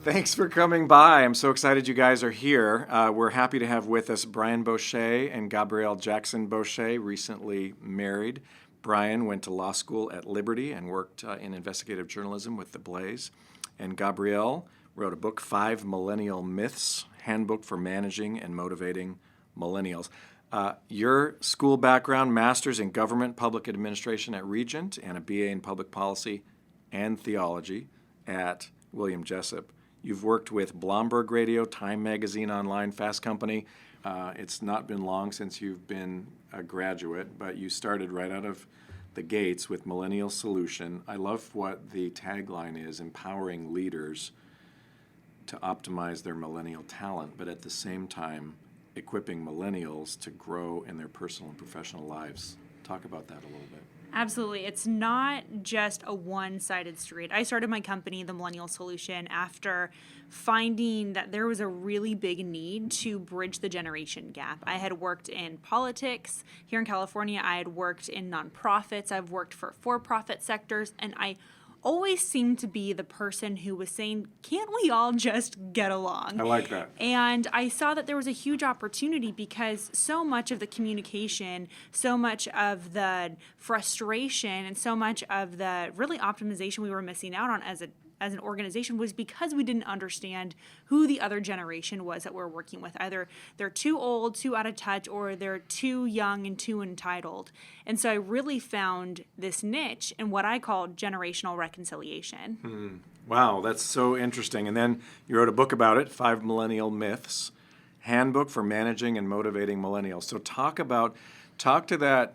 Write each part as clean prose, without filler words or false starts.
Thanks for coming by. I'm so excited you guys are here. We're happy to have with us Bosche and Gabrielle Jackson-Bosche, recently married. Brian went to law school at Liberty and worked in investigative journalism with The Blaze. And Gabrielle wrote a book, 5 Millennial Myths, Handbook for Managing and Motivating Millennials. Your school background, master's in government public administration at Regent and a BA in public policy and theology at William Jessup. You've worked with Blomberg Radio, Time Magazine Online, Fast Company. It's not been long since you've been a graduate, but you started right out of the gates with Millennial Solution. I love what the tagline is, empowering leaders to optimize their millennial talent, but at the same time, equipping millennials to grow in their personal and professional lives. Talk about that a little bit. Absolutely. It's not just a one-sided street. I started my company, the Millennial Solution, after finding that there was a really big need to bridge the generation gap. I had worked in politics here in California. I had worked in nonprofits. I've worked for-profit sectors, and I always seemed to be the person who was saying, can't we all just get along? I like that. And I saw that there was a huge opportunity because so much of the communication, so much of the frustration, and so much of the really optimization we were missing out on as an organization was because we didn't understand who the other generation was that we're working with. Either they're too old, too out of touch, or they're too young and too entitled. And so I really found this niche in what I call generational reconciliation. Wow, that's so interesting. And then you wrote a book about it, 5 Millennial Myths, Handbook for Managing and Motivating Millennials. So talk to that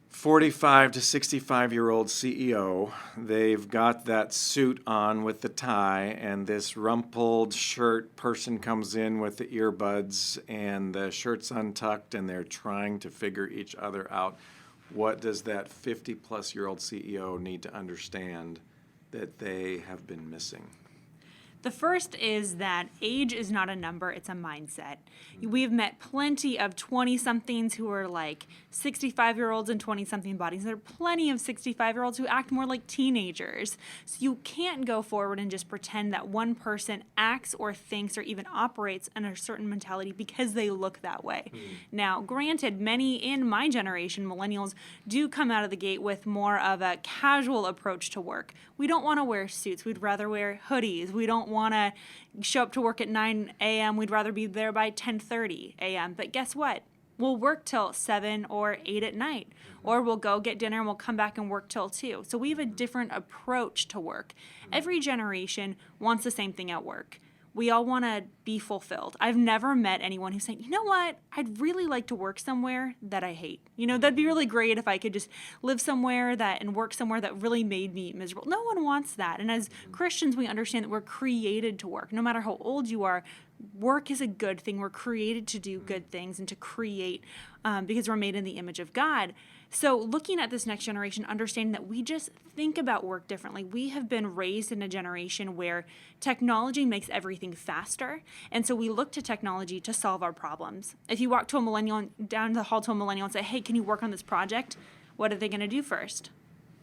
45 to 65-year-old CEO. They've got that suit on with the tie, and this rumpled shirt person comes in with the earbuds, and the shirt's untucked, and they're trying to figure each other out. What does that 50-plus-year-old CEO need to understand that they have been missing? The first is that age is not a number, it's a mindset. We've met plenty of 20-somethings who are like 65-year-olds and 20-something bodies. There are plenty of 65-year-olds who act more like teenagers. So you can't go forward and just pretend that one person acts or thinks or even operates in a certain mentality because they look that way. Now, granted, many in my generation, millennials, do come out of the gate with more of a casual approach to work. We don't want to wear suits. We'd rather wear hoodies. We don't want to show up to work at 9 a.m. We'd rather be there by 10:30 a.m. But guess what? We'll work till 7 or 8 at night, or we'll go get dinner and we'll come back and work till 2. So we have a different approach to work. Every generation wants the same thing at work. We all want to be fulfilled. I've never met anyone who's saying, you know what, I'd really like to work somewhere that I hate. You know, that'd be really great if I could just live somewhere and work somewhere that really made me miserable. No one wants that. And as Christians, we understand that we're created to work. No matter how old you are, work is a good thing. We're created to do good things and to create because we're made in the image of God. So looking at this next generation, understanding that we just think about work differently. We have been raised in a generation where technology makes everything faster. And so we look to technology to solve our problems. If you walk to a millennial, down the hall to a millennial and say, hey, can you work on this project? What are they going to do first?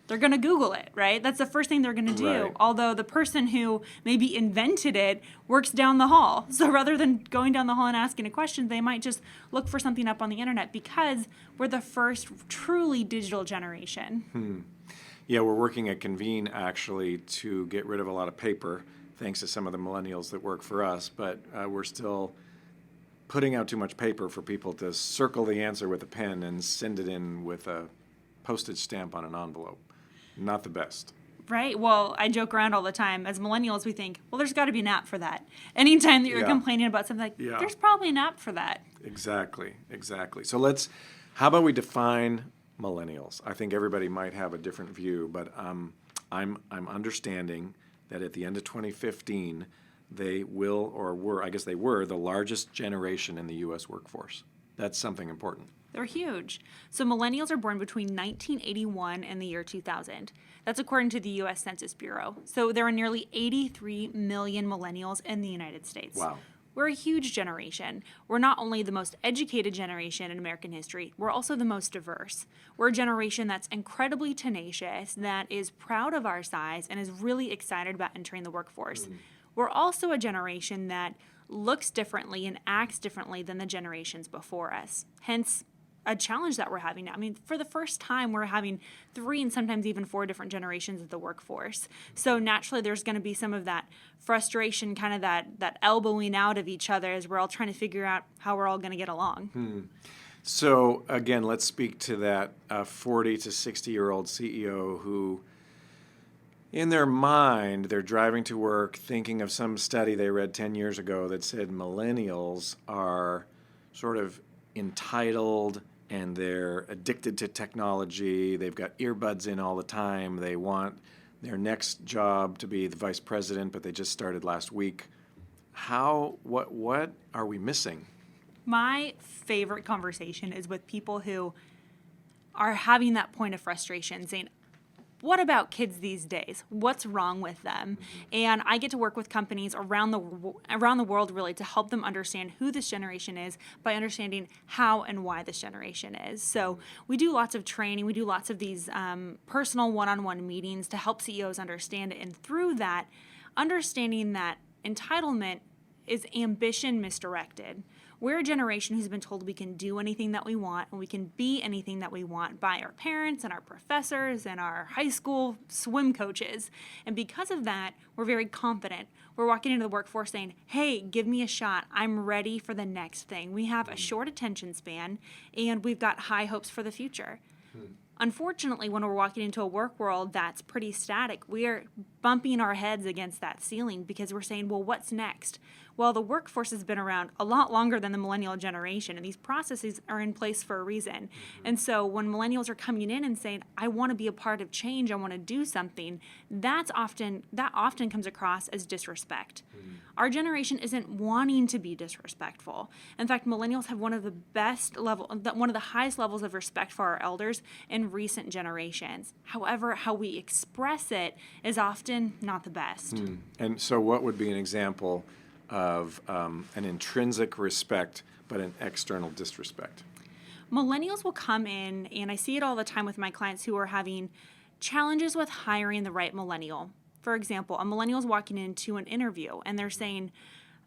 They're going to Google it, right? That's the first thing they're going to do. Right. Although the person who maybe invented it works down the hall. So rather than going down the hall and asking a question, they might just look for something up on the internet because we're the first truly digital generation. Yeah, we're working at Convene, actually, to get rid of a lot of paper, thanks to some of the millennials that work for us. But we're still putting out too much paper for people to circle the answer with a pen and send it in with a postage stamp on an envelope. Not the best. Right. Well, I joke around all the time. As millennials, we think, well, there's got to be an app for that. Anytime that you're complaining about something, there's probably an app for that. Exactly. So how about we define millennials? I think everybody might have a different view, but I'm understanding that at the end of 2015, they were the largest generation in the U.S. workforce. That's something important. They're huge. So millennials are born between 1981 and the year 2000. That's according to the U.S. Census Bureau. So there are nearly 83 million millennials in the United States. Wow. We're a huge generation. We're not only the most educated generation in American history, we're also the most diverse. We're a generation that's incredibly tenacious, that is proud of our size, and is really excited about entering the workforce. we're also a generation that looks differently and acts differently than the generations before us. Hence, a challenge that we're having now. I mean, for the first time, we're having 3 and sometimes even 4 different generations of the workforce. So naturally, there's going to be some of that frustration, kind of that elbowing out of each other as we're all trying to figure out how we're all going to get along. So again, let's speak to that 40 to 60-year-old CEO who, in their mind, they're driving to work thinking of some study they read 10 years ago that said millennials are sort of entitled and they're addicted to technology. They've got earbuds in all the time. They want their next job to be the vice president, but they just started last week. What are we missing? My favorite conversation is with people who are having that point of frustration, saying, what about kids these days? What's wrong with them? And I get to work with companies around the world really to help them understand who this generation is by understanding how and why this generation is. So we do lots of training. We do lots of these personal one-on-one meetings to help CEOs understand it. And through that, understanding that entitlement is ambition misdirected. We're a generation who's been told we can do anything that we want and we can be anything that we want by our parents and our professors and our high school swim coaches. And because of that, we're very confident. We're walking into the workforce saying, hey, give me a shot. I'm ready for the next thing. We have a short attention span and we've got high hopes for the future. Unfortunately, when we're walking into a work world that's pretty static, we're bumping our heads against that ceiling because we're saying, well, what's next? Well, the workforce has been around a lot longer than the millennial generation, and these processes are in place for a reason. And so when millennials are coming in and saying, I want to be a part of change, I want to do something, that often comes across as disrespect. Our generation isn't wanting to be disrespectful. In fact, millennials have one of the highest levels of respect for our elders in recent generations. However, how we express it is often not the best. And so what would be an example of an intrinsic respect but an external disrespect? Millennials will come in, and I see it all the time with my clients who are having challenges with hiring the right millennial. For example, a millennial is walking into an interview and they're saying,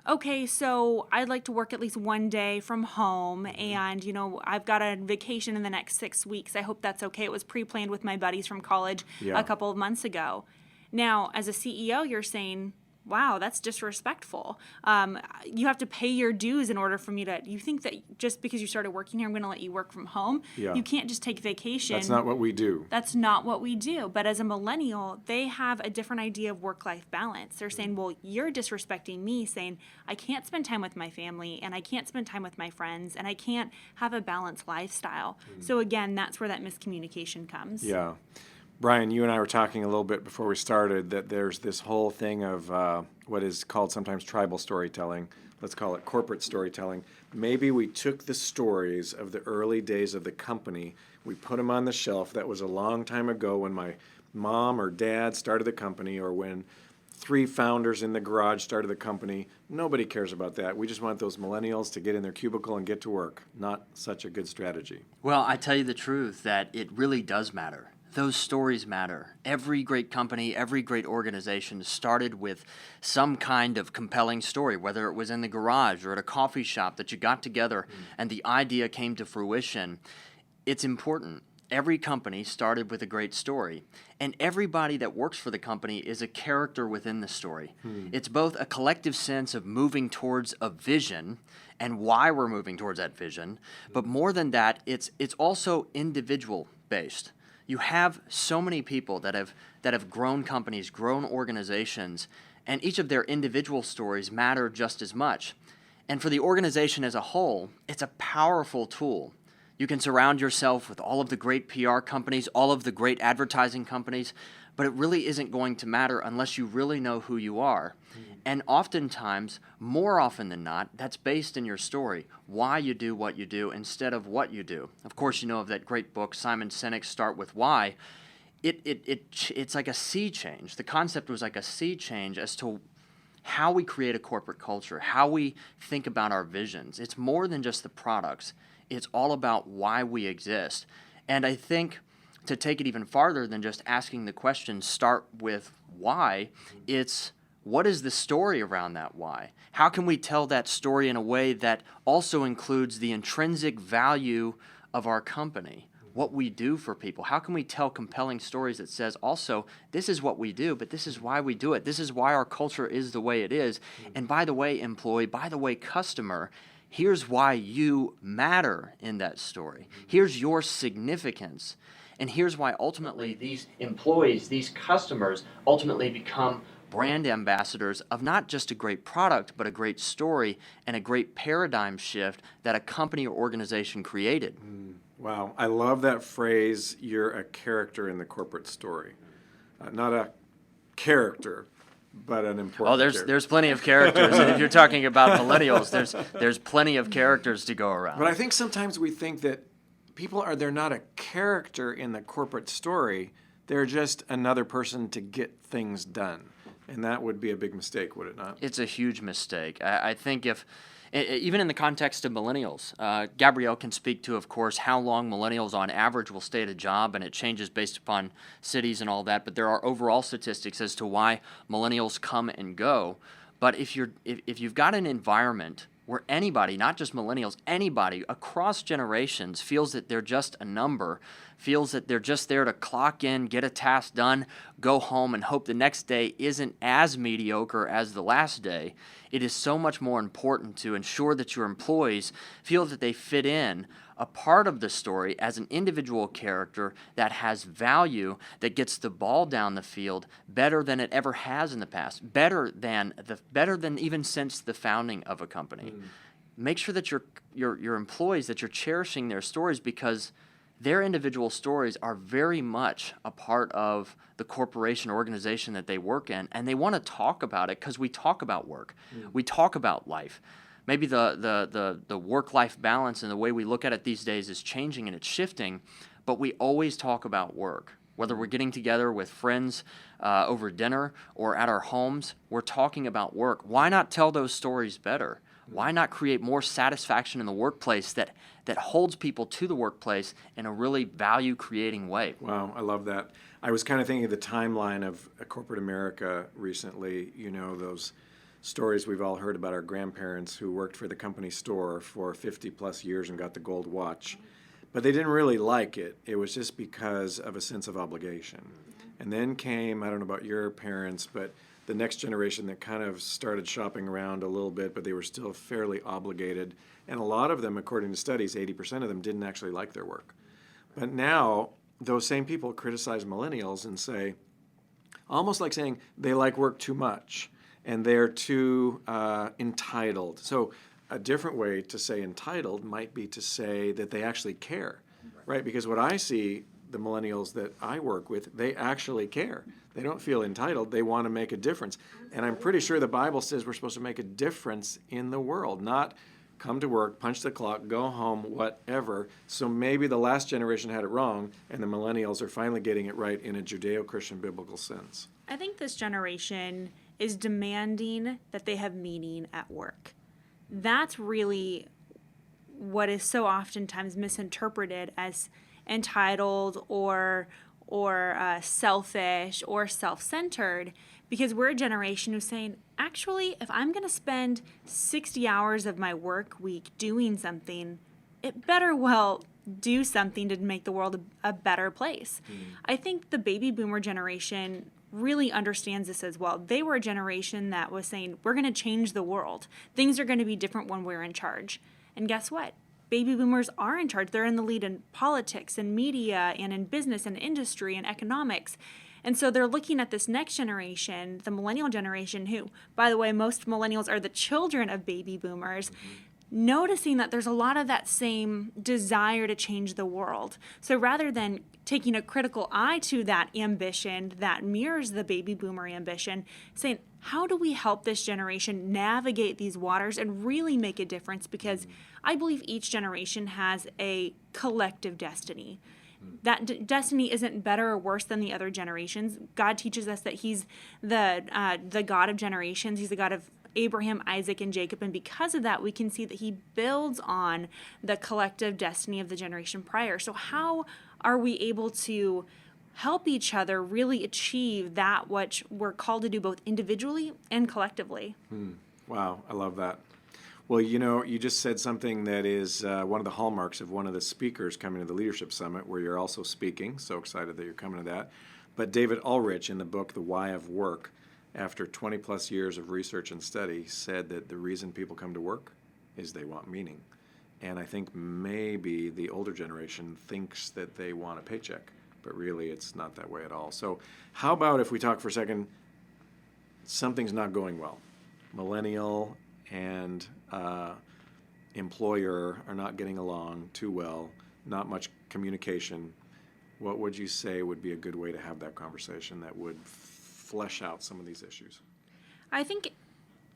okay, so I'd like to work at least one day from home and, I've got a vacation in the next 6 weeks. I hope that's okay. It was pre-planned with my buddies from college a couple of months ago. Now, as a CEO, you're saying, wow, that's disrespectful. You have to pay your dues in order for me to, you think that just because you started working here, I'm going to let you work from home? Yeah. You can't just take vacation. That's not what we do. That's not what we do. But as a millennial, they have a different idea of work-life balance. They're saying, well, you're disrespecting me, saying I can't spend time with my family and I can't spend time with my friends and I can't have a balanced lifestyle. So again, that's where that miscommunication comes. Yeah. Brian, you and I were talking a little bit before we started that there's this whole thing of what is called sometimes tribal storytelling. Let's call it corporate storytelling. Maybe we took the stories of the early days of the company, we put them on the shelf. That was a long time ago when my mom or dad started the company or when 3 founders in the garage started the company. Nobody cares about that. We just want those millennials to get in their cubicle and get to work. Not such a good strategy. Well, I tell you the truth that it really does matter. Those stories matter. Every great company, every great organization started with some kind of compelling story, whether it was in the garage or at a coffee shop that you got together and the idea came to fruition. It's important. Every company started with a great story, and everybody that works for the company is a character within the story. It's both a collective sense of moving towards a vision and why we're moving towards that vision, but more than that, it's also individual based. You have so many people that have grown companies, grown organizations, and each of their individual stories matter just as much. And for the organization as a whole, it's a powerful tool. You can surround yourself with all of the great PR companies, all of the great advertising companies, but it really isn't going to matter unless you really know who you are. And oftentimes, more often than not, that's based in your story, why you do what you do instead of what you do. Of course, you know of that great book, Simon Sinek's Start With Why. It's like a sea change. The concept was like a sea change as to how we create a corporate culture, how we think about our visions. It's more than just the products. It's all about why we exist. And I think to take it even farther than just asking the question, start with why, it's what is the story around that why? How can we tell that story in a way that also includes the intrinsic value of our company, what we do for people? How can we tell compelling stories that says also, this is what we do, but this is why we do it. This is why our culture is the way it is. And by the way, employee, by the way, customer, here's why you matter in that story. Here's your significance. And here's why ultimately these employees, these customers, ultimately become brand ambassadors of not just a great product, but a great story and a great paradigm shift that a company or organization created. Wow, I love that phrase, you're a character in the corporate story. Not a character, but an important character. There's plenty of characters. And if you're talking about millennials, there's plenty of characters to go around. But I think sometimes we think that they're not a character in the corporate story, they're just another person to get things done. And that would be a big mistake, would it not? It's a huge mistake. I think even in the context of millennials, Gabrielle can speak to, of course, how long millennials on average will stay at a job, and it changes based upon cities and all that. But there are overall statistics as to why millennials come and go. But if you've got an environment where anybody, not just millennials, anybody across generations feels that they're just a number, feels that they're just there to clock in, get a task done, go home, and hope the next day isn't as mediocre as the last day, it is so much more important to ensure that your employees feel that they fit in a part of the story as an individual character that has value, that gets the ball down the field better than it ever has in the past, better than even since the founding of a company. Make sure that your employees, that you're cherishing their stories, because their individual stories are very much a part of the corporation or organization that they work in, and they want to talk about it because we talk about work. We talk about life. Maybe the work-life balance and the way we look at it these days is changing and it's shifting, but we always talk about work. Whether we're getting together with friends over dinner or at our homes, we're talking about work. Why not tell those stories better? Why not create more satisfaction in the workplace that holds people to the workplace in a really value-creating way? Wow, I love that. I was kind of thinking of the timeline of corporate America recently. You know, those stories we've all heard about our grandparents who worked for the company store for 50 plus years and got the gold watch. But they didn't really like it. It was just because of a sense of obligation. And then came, I don't know about your parents, but the next generation that kind of started shopping around a little bit, but they were still fairly obligated. And a lot of them, according to studies, 80% of them didn't actually like their work. But now, those same people criticize millennials and say, almost like saying they like work too much and they're too entitled. So a different way to say entitled might be to say that they actually care, right? Because what I see, the millennials that I work with, they actually care. They don't feel entitled. They want to make a difference. And I'm pretty sure the Bible says we're supposed to make a difference in the world, not come to work, punch the clock, go home, whatever. So maybe the last generation had it wrong, and the millennials are finally getting it right in a Judeo-Christian biblical sense. I think this generation is demanding that they have meaning at work. That's really what is so oftentimes misinterpreted as entitled or selfish or self-centered, because we're a generation who's saying, actually, if I'm going to spend 60 hours of my work week doing something, it better well do something to make the world a better place. I think the baby boomer generation really understands this as well. They were a generation that was saying, we're going to change the world. Things are going to be different when we're in charge. And guess what? Baby boomers are in charge. They're in the lead in politics and media and in business and industry and economics. And so they're looking at this next generation, the millennial generation, who, by the way, most millennials are the children of baby boomers, noticing that there's a lot of that same desire to change the world. So rather than taking a critical eye to that ambition that mirrors the baby boomer ambition, saying, how do we help this generation navigate these waters and really make a difference? Because I believe each generation has a collective destiny. That destiny isn't better or worse than the other generations. God teaches us that He's the God of generations. He's the God of Abraham, Isaac, and Jacob, and because of that, we can see that He builds on the collective destiny of the generation prior. So how are we able to help each other really achieve that which we're called to do both individually and collectively. Wow, I love that. Well, you just said something that is one of the hallmarks of one of the speakers coming to the Leadership Summit, where you're also speaking. So excited that you're coming to that. But David Ulrich, in the book The Why of Work, after 20 plus years of research and study, said that the reason people come to work is they want meaning. And I think maybe the older generation thinks that they want a paycheck, but really it's not that way at all. So how about if we talk for a second, something's not going well. Millennial and employer are not getting along too well, not much communication. What would you say would be a good way to have that conversation that would flesh out some of these issues? I think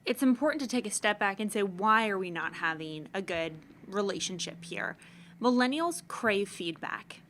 it's important to take a step back and say, why are we not having a good relationship here? Millennials crave feedback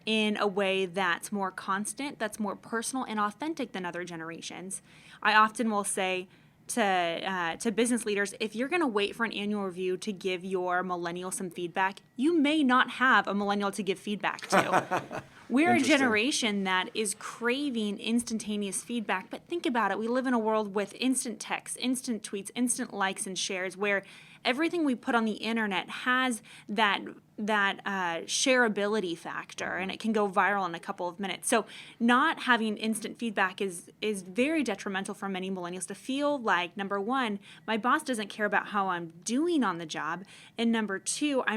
in a way that's more constant, that's more personal and authentic than other generations. I often will say to business leaders, if you're going to wait for an annual review to give your millennial some feedback, you may not have a millennial to give feedback to. We're a generation that is craving instantaneous feedback, but think about it. We live in a world with instant texts, instant tweets, instant likes and shares, where everything we put on the internet has that shareability factor, and it can go viral in a couple of minutes. So not having instant feedback is very detrimental for many millennials to feel like, number one, my boss doesn't care about how I'm doing on the job, and number two, I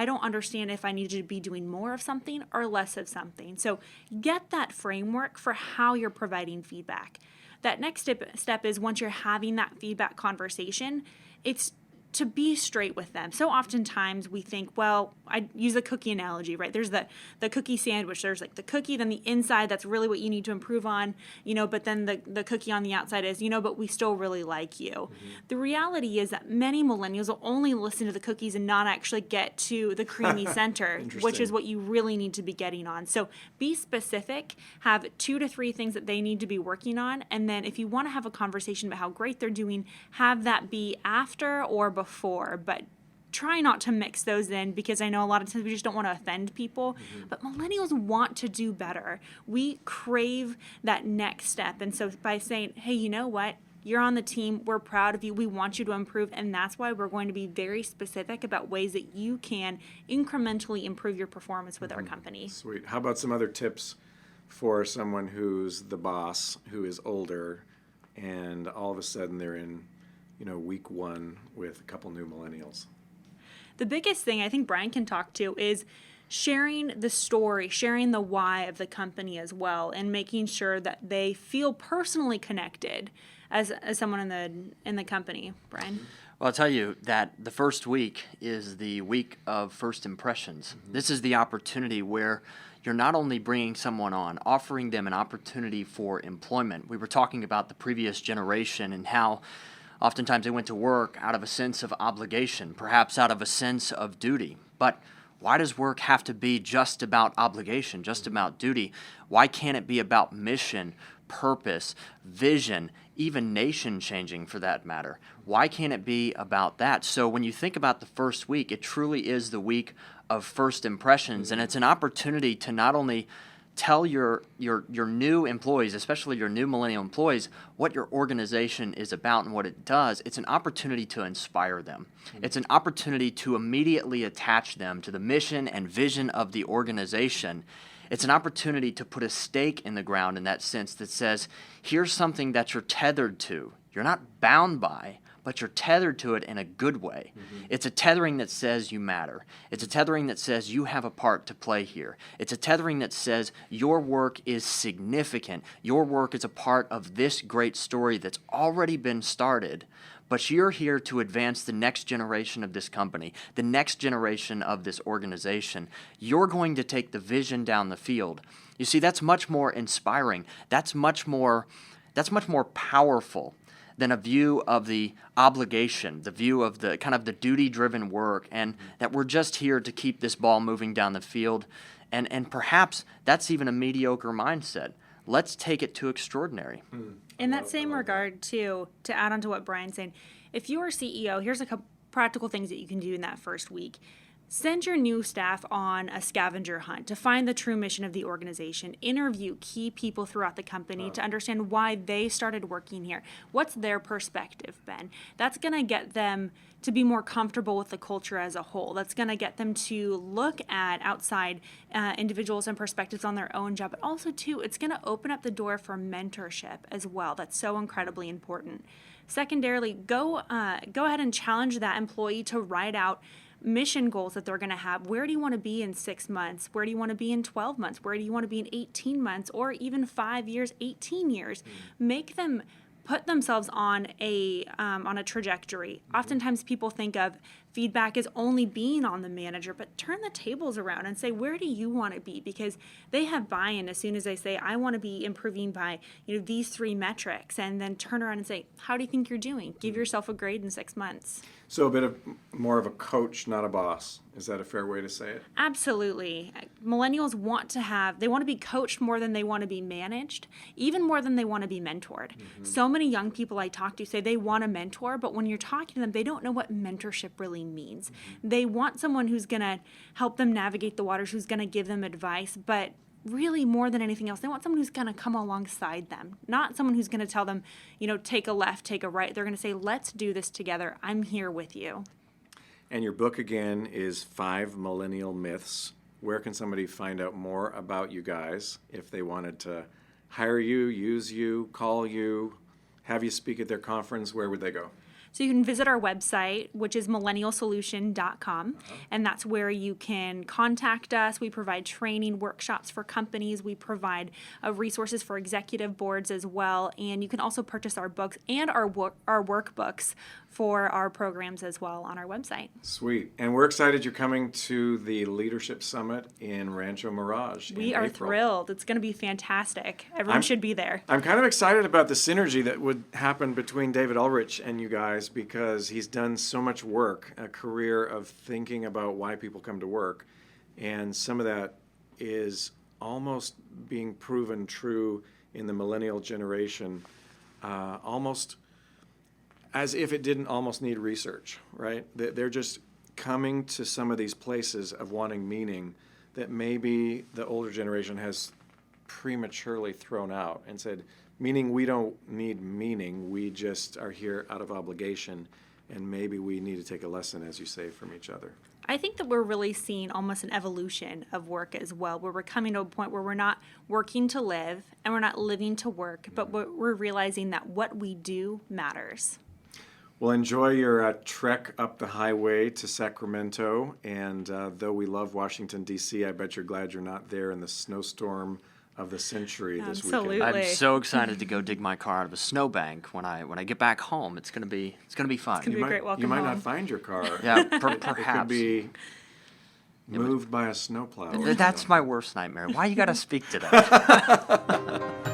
don't understand if I need to be doing more of something or less of something. So get that framework for how you're providing feedback. That next step is, once you're having that feedback conversation, it's to be straight with them. So oftentimes we think, well, I use the cookie analogy, right? There's the cookie sandwich. There's like the cookie, then the inside, that's really what you need to improve on, but then the cookie on the outside is, but we still really like you. Mm-hmm. The reality is that many millennials will only listen to the cookies and not actually get to the creamy center, which is what you really need to be getting on. So be specific, have 2 to 3 things that they need to be working on. And then if you want to have a conversation about how great they're doing, have that be after or before, but try not to mix those in, because I know a lot of times we just don't want to offend people, but millennials want to do better. We crave that next step. And so by saying, hey, you know what? You're on the team. We're proud of you. We want you to improve. And that's why we're going to be very specific about ways that you can incrementally improve your performance with our company. Sweet. How about some other tips for someone who's the boss, who is older, and all of a sudden they're in week 1 with a couple new millennials? The biggest thing I think Brian can talk to is sharing the story, sharing the why of the company as well, and making sure that they feel personally connected as someone in the company. Brian? Well, I'll tell you that the first week is the week of first impressions. Mm-hmm. This is the opportunity where you're not only bringing someone on, offering them an opportunity for employment. We were talking about the previous generation and how oftentimes they went to work out of a sense of obligation, perhaps out of a sense of duty. But why does work have to be just about obligation, just about duty? Why can't it be about mission, purpose, vision, even nation changing for that matter? Why can't it be about that? So when you think about the first week, it truly is the week of first impressions, and it's an opportunity to not only tell your new employees, especially your new millennial employees, what your organization is about and what it does. It's an opportunity to inspire them. Mm-hmm. It's an opportunity to immediately attach them to the mission and vision of the organization. It's an opportunity to put a stake in the ground in that sense that says, here's something that you're tethered to. You're not bound by, but you're tethered to it in a good way. Mm-hmm. It's a tethering that says you matter. It's a tethering that says you have a part to play here. It's a tethering that says your work is significant. Your work is a part of this great story that's already been started, but you're here to advance the next generation of this company, the next generation of this organization. You're going to take the vision down the field. You see, that's much more inspiring. That's much more powerful than a view of the obligation, the view of the kind of the duty-driven work, and that we're just here to keep this ball moving down the field. And perhaps that's even a mediocre mindset. Let's take it to extraordinary. In that same regard, too, to add on to what Brian's saying, if you're a CEO, here's a couple practical things that you can do in that first week. Send your new staff on a scavenger hunt to find the true mission of the organization. Interview key people throughout the company to understand why they started working here. What's their perspective been? That's going to get them to be more comfortable with the culture as a whole. That's going to get them to look at outside individuals and perspectives on their own job. But also, too, it's going to open up the door for mentorship as well. That's so incredibly important. Secondarily, go ahead and challenge that employee to write out mission goals that they're going to have. Where do you want to be in 6 months? Where do you want to be in 12 months? Where do you want to be in 18 months or even 5 years, 18 years? Make them put themselves on a trajectory. Oftentimes people think of feedback as only being on the manager, but turn the tables around and say, where do you want to be? Because they have buy-in as soon as they say, I want to be improving by these 3 metrics, and then turn around and say, how do you think you're doing? Give yourself a grade in 6 months. So a bit of more of a coach, not a boss. Is that a fair way to say it? Absolutely. Millennials want to be coached more than they want to be managed, even more than they want to be mentored. So many young people I talk to say they want a mentor, but when you're talking to them, they don't know what mentorship really means. They want someone who's going to help them navigate the waters, who's going to give them advice, but really more than anything else, they want someone who's going to come alongside them, not someone who's going to tell them, take a left, take a right. They're going to say, let's do this together. I'm here with you. And your book, again, is 5 Millennial Myths. Where can somebody find out more about you guys if they wanted to hire you, use you, call you, have you speak at their conference? Where would they go? So you can visit our website, which is millennialsolution.com, and that's where you can contact us. We provide training workshops for companies. We provide resources for executive boards as well, and you can also purchase our books and our workbooks for our programs as well on our website. Sweet. And we're excited you're coming to the Leadership Summit in Rancho Mirage. We are thrilled. It's going to be fantastic. Everyone should be there. I'm kind of excited about the synergy that would happen between David Ulrich and you guys, because he's done so much work, a career of thinking about why people come to work. And some of that is almost being proven true in the millennial generation, almost as if it didn't almost need research, right? They're just coming to some of these places of wanting meaning that maybe the older generation has prematurely thrown out and said, meaning we don't need meaning, we just are here out of obligation, and maybe we need to take a lesson, as you say, from each other. I think that we're really seeing almost an evolution of work as well, where we're coming to a point where we're not working to live and we're not living to work, but we're realizing that what we do matters. Well, enjoy your trek up the highway to Sacramento, and though we love Washington, D.C., I bet you're glad you're not there in the snowstorm of the century this Absolutely. weekend. I'm so excited to go dig my car out of a snowbank when I get back home. It's gonna be fun. Be a great welcome You might home. not find your car. Yeah, It could perhaps. be moved by a snowplow. or That's something. my worst nightmare. Why you gotta speak to that?